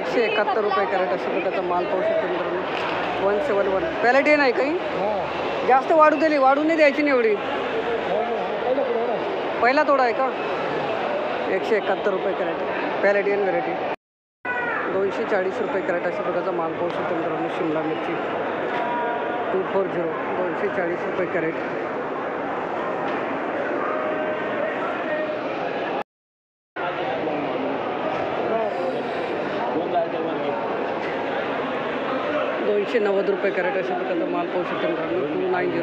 171 रुपये कॅरेट अशा प्रकारचा माल पाहू शकतो मित्रांनो. 171 पॅलेटियन आहे काही जास्त वाढू नाही द्यायची नाही एवढी. पहिला तोडा आहे का. 171 रुपये कॅरेट पॅलेटियन व्हेरायटी. 240 रुपये कॅरेट अशा प्रकारचा माल पाहू शकतो मित्रांनो. शिमला मिरची 240 240 रुपये कॅरेट. ₹290 कॅरेट अशा प्रकारचा माल पाहू शकतो मित्रांनो. 290.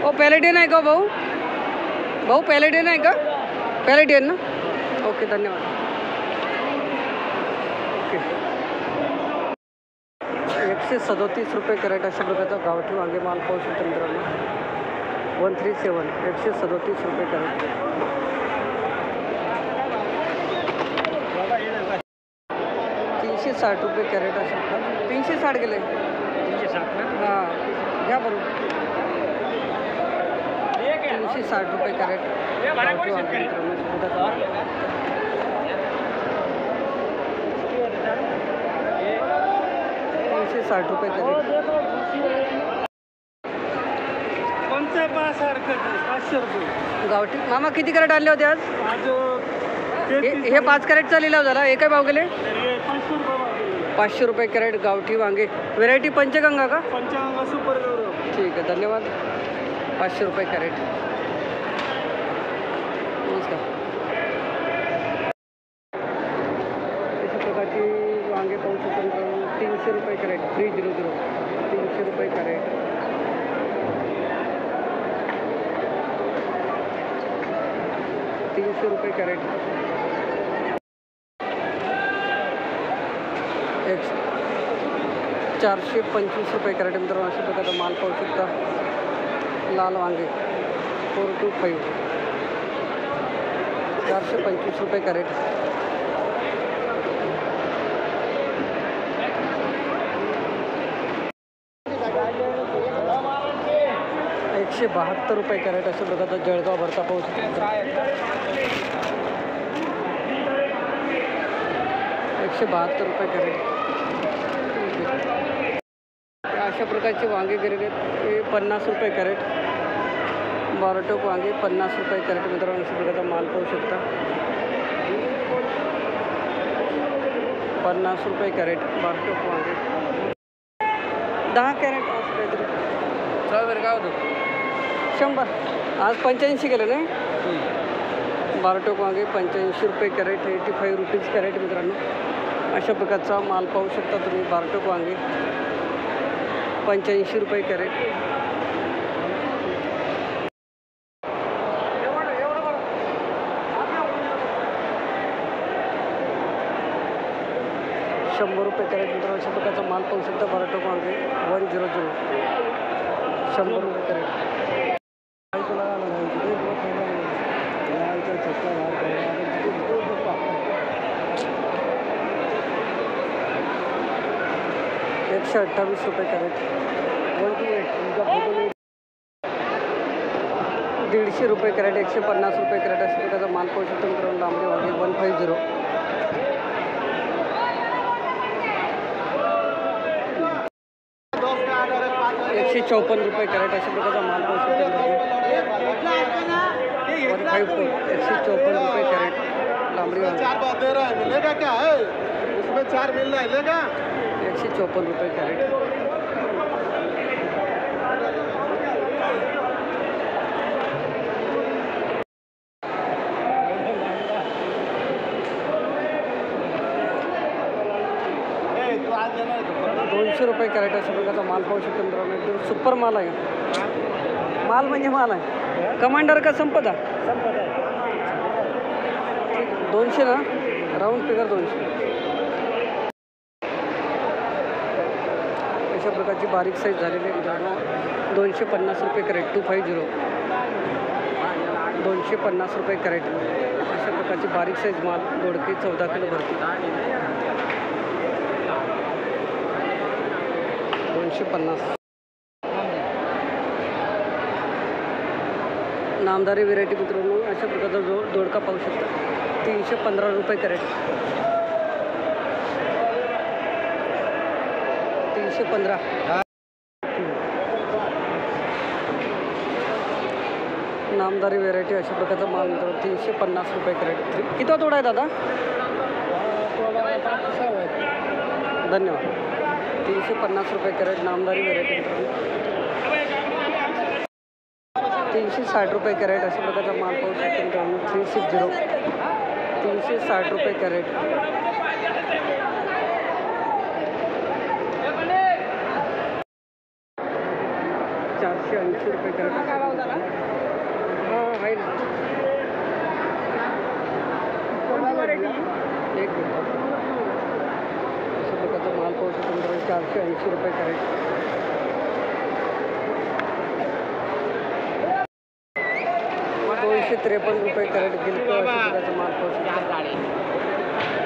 ओ पॅलेटियन आहे का भाऊ पॅलेटियन आहे का. पॅलेटियन ना. ओके धन्यवाद. ओके 137 रुपये कॅरेट अशा प्रकारचा गावठी वांगे माल पाहू शकतो मित्रांनो. 137 137 रुपये कॅरेट. 360 रुपये कॅरेट अशा 360 गेले. 360 ना. हां घ्या बरोबर. 360 रुपये कॅरेट गावठी वांगे मित्रांनो. 360 रुपये कॅरेट. 500 रुपये गावठी. मामा किती कॅरेट आणले होते आज. हे 5 कॅरेटचा लिलाव झाला. हे काय भाव गेले. 500 रुपये कॅरेट गावठी वांगे. व्हेरायटी पंचगंगा का. पंचगंगा सुपर. ठीक आहे धन्यवाद. 500 रुपये कॅरेट. नमस्कार. अशा प्रकारची वांगे पाहू शकतो 300 रुपये कॅरेट. 300 300 रुपये कॅरेट. 300 रुपये कॅरेट. 425 रुपये कॅरेट मित्रांनो. अशा प्रकारचा माल पाहू शकता. लाल वांगे 425 425 रुपये कॅरेट. 172 रुपये कॅरेट अशा प्रकारचा जळगाव भरता पाहू शकतो. 172 रुपये कॅरेट. अशा प्रकारचे वांगे गेलेले आहेत. 50 रुपये कॅरेट. बारटोक वांगे 50 रुपये कॅरेट मित्रांनो. अशा प्रकारचा माल पाहू शकता. 50 रुपये कॅरेट बारटोक वांगे. 10 कॅरेट असं काहीतरी. काय होतं 100. आज 85 गेलं नाही. बारटोक वांगे 85 रुपये कॅरेट. 85 रुपीज कॅरेट मित्रांनो. अशा प्रकारचा माल पाहू शकता तुम्ही. बारटोक वांगे 85 रुपये कॅरेट. 100 रुपये कॅरेट मित्रांनो. अशा प्रकारचा माल पाहू शकता. बारटोक वांगे 100 100 रुपये कॅरेट. 128 रुपये कॅरेट. 150 रुपये कॅरेट. 150 रुपये कॅरेट अशा प्रकारचा माल पाहू शकतो मित्रांनो. लांबडी वांगे 150. 154 रुपये कॅरेट अशा प्रकारचा माल पाहू शकतो. 154 154 रुपये कॅरेट. लांबडी वांगे 154 रुपये कॅरेट. 200 रुपये कॅरेट अशा प्रकारचा माल पाहू शकतो मित्रांनो. एकदम सुपर माल आहे. माल म्हणजे माल आहे. कमांडर का संपदा. 200 ना. Round figure 200. अशा प्रकारची बारीक साईज झालेली आहे मित्रांनो. 250 रुपये कॅरेट. 250 250 रुपये कॅरेट. अशा प्रकारची बारीक साईज माल. दोडके 14 किलो भरती. 250. नामदारी व्हेरायटी मित्रांनो. अशा प्रकारचा दोडका पाहू शकता. 315 रुपये कॅरेट. 315. नामदारी व्हेरायटी अशा प्रकारचा माल मित्रांनो 350 रुपये कॅरेट. किती तोडा आहे दादा? धन्यवाद. 350 रुपये कॅरेट नामदारी व्हेरायटी मित्रांनो. 360 रुपये कॅरेट अशा प्रकारचा माल पाहू शकतो मित्रांनो. 360 360 रुपये कॅरेट. 480 रुपये कॅरेट. हां आहे ना. एक मिनिट. अशा प्रकारचा माल पाहू शकतो मित्रांनो. 480 रुपये कॅरेट. 253 रुपये कॅरेट. गिलक अशा प्रकारचा माल पाहू शकतो.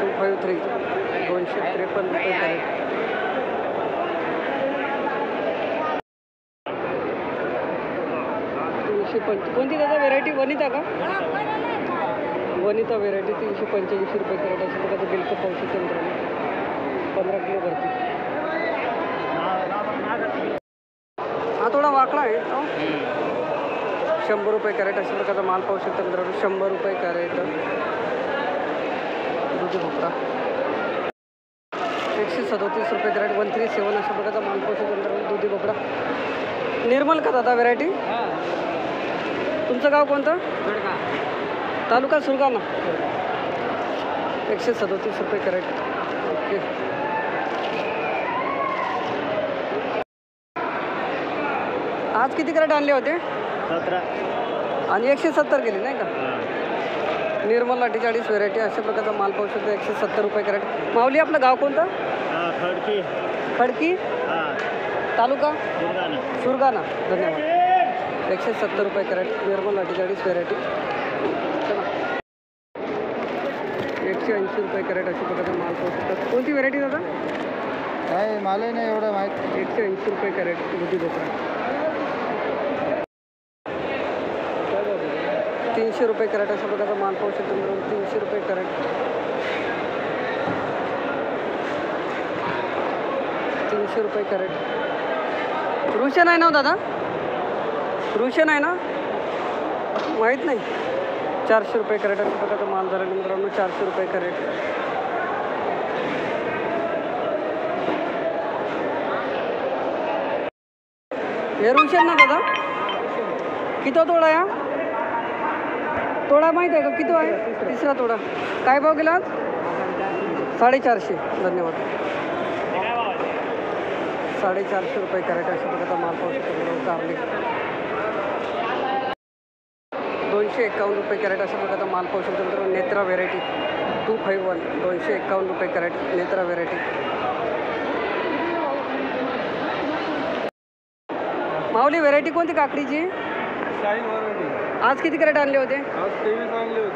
253 253 रुपये कॅरेट. कोणती दादा व्हेरायटी? वनिता का? वनिता व्हेरायटी 385 रुपये कॅरेट. अशा प्रकारचं गिलक पाहू शकतो मित्रांनो. 15 किलो भरती. हा थोडा वाकडा आहे. 100 रुपये कॅरेट. अशा प्रकारचा माल पाहू शकतो मित्रांनो. 100 रुपये कॅरेट. दुधी भोपळा 137 रुपये कॅरेट. 137 अशा प्रकारचा माल पाहू शकतो मित्रांनो. दुधी भोपळा. निर्मल का दादा व्हेरायटी? तुमचं गाव कोणतं? तालुका सुरगाणा. 137 रुपये कॅरेट. ओके. आज किती कॅरेट आणले होते? 17 आणि 170 गेले नाही का? निर्मल 48 व्हेरायटी अशा प्रकारचा माल पाहू शकतो. 170 रुपये कॅरेट. माऊली आपलं गाव कोणतं? खडकी. खडकी तालुका सुरगाणा. धन्यवाद. 170 रुपये कॅरेट. निर्मल 48 व्हेरायटी. 180 रुपये कॅरेट अशा प्रकारचा माल पाहू शकतात. कोणती व्हेरायटी दादा? काय मालही नाही एवढं माहीत. 180 रुपये कॅरेट. दुधी भोपळा 300 रुपये कॅरेट. अशा प्रकारचा माल पाहू शकतो मित्रांनो. 300 रुपये कॅरेट. 300 रुपये कॅरेट. रुशन आहे ना दादा? रुशन आहे ना? माहीत नाही. 400 रुपये कॅरेट. अशा प्रकारचा माल झाला मित्रांनो. 400 रुपये कॅरेट. हे रुशन ना दादा? किती तोडा या? तोडा माहीत आहे का? किती आहे? तिसरा तोडा. काय भाव गेला आज? 450. धन्यवाद. 450 रुपये कॅरेट. अशा प्रकारचा माल पाहू शकतो. कारली 251 रुपये कॅरेट. अशा प्रकारचा माल पाहू शकतो मित्रांनो. नेत्रा व्हेरायटी 251 251 रुपये कॅरेट. नेत्रा व्हेरायटी. माऊली व्हेरायटी कोणती काकडीची? Shine variety. आज किती कॅरेट आणले होते? आज 23 आणले होते.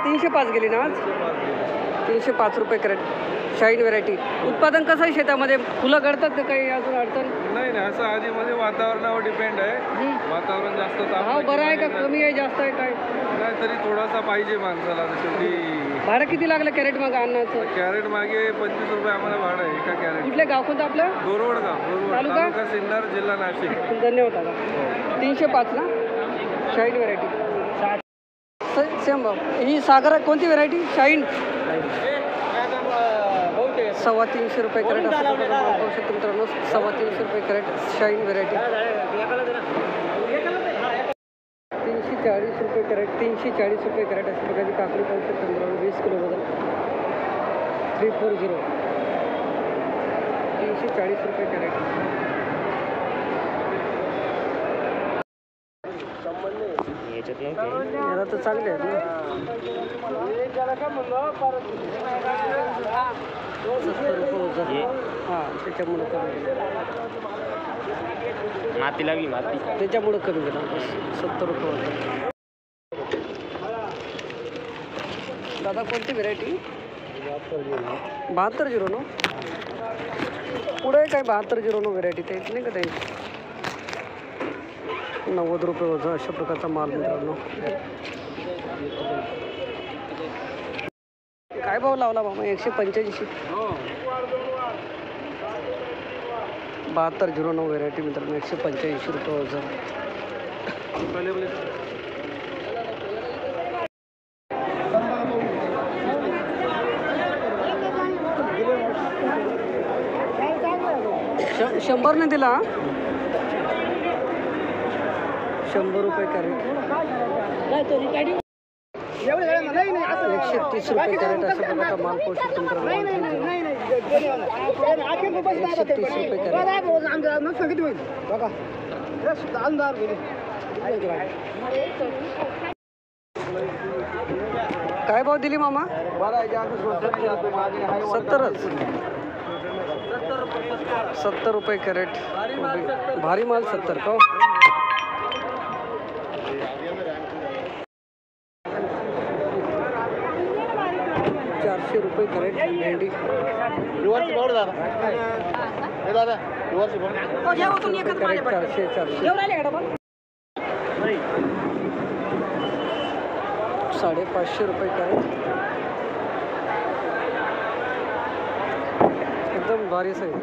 305 गेली ना आज? 305 रुपये कॅरेट. Shine variety. उत्पादन कसं आहे शेतामध्ये? फुलं गळतात का काही अजून अडचण? नाही नाही, असं आधीमध्ये वातावरणावर डिपेंड आहे. वातावरण जास्त भाव बरं आहे का कमी आहे जास्त आहे काय? नाही तरी थोडासा पाहिजे माणसाला. शेवटी भाडं किती लागलं कॅरेट मागं अन्नाचं? कॅरेट मागे 25 रुपये आम्हाला भाडं आहे एका कॅरेट. कुठले गाव कोणतं आपलं? गोरवडगाव. तालुका सिन्नर, जिल्हा नाशिक. धन्यवाद दादा. 305 ना शाईन व्हेरायटी. सेम भाव. ही सागर कोणती व्हेरायटी? शाईन 325 रुपये कॅरेट. असं पाहू शकतो मित्रांनो. 325 रुपये कॅरेट शाईन व्हेरायटी. 340 रुपये कॅरेट. 340 रुपये कॅरेट. अशा प्रकारची काकडी पाहू शकतो मित्रांनो. 20 किलो बदल 340. 340 रुपये कॅरेट. याला तर चांगले आहेत ना. 70 रुपये होतं. हां त्याच्यामुळं कमी गेलं. माती लागली माती त्याच्यामुळं कमी गेलं. बस 70 रुपये होतं. दादा कोणती व्हेरायटी? 7209. पुढे काय 7209 व्हेरायटी तेच नाही का त्यांची? 90 रुपये होतं. अशा प्रकारचा माल मित्रांनो. काय भाव लावला मामा? 185. 7209 व्हेरायटी मित्रांनो 185 रुपये वजन. शंभरने दिला 100 रुपये कॅरेट. 130 रुपये कॅरेट अशा प्रकारचा माल पोहोचू शकतो मित्रांनो. 130 रुपये कॅरेट. काय भाव दिली मामा? 70 रुपये कॅरेट. भारी माल 70 का? 400 रुपये कॅरेट भेंडी. कॅरेट 550 रुपये कॅरेट. एकदम भारी साईज.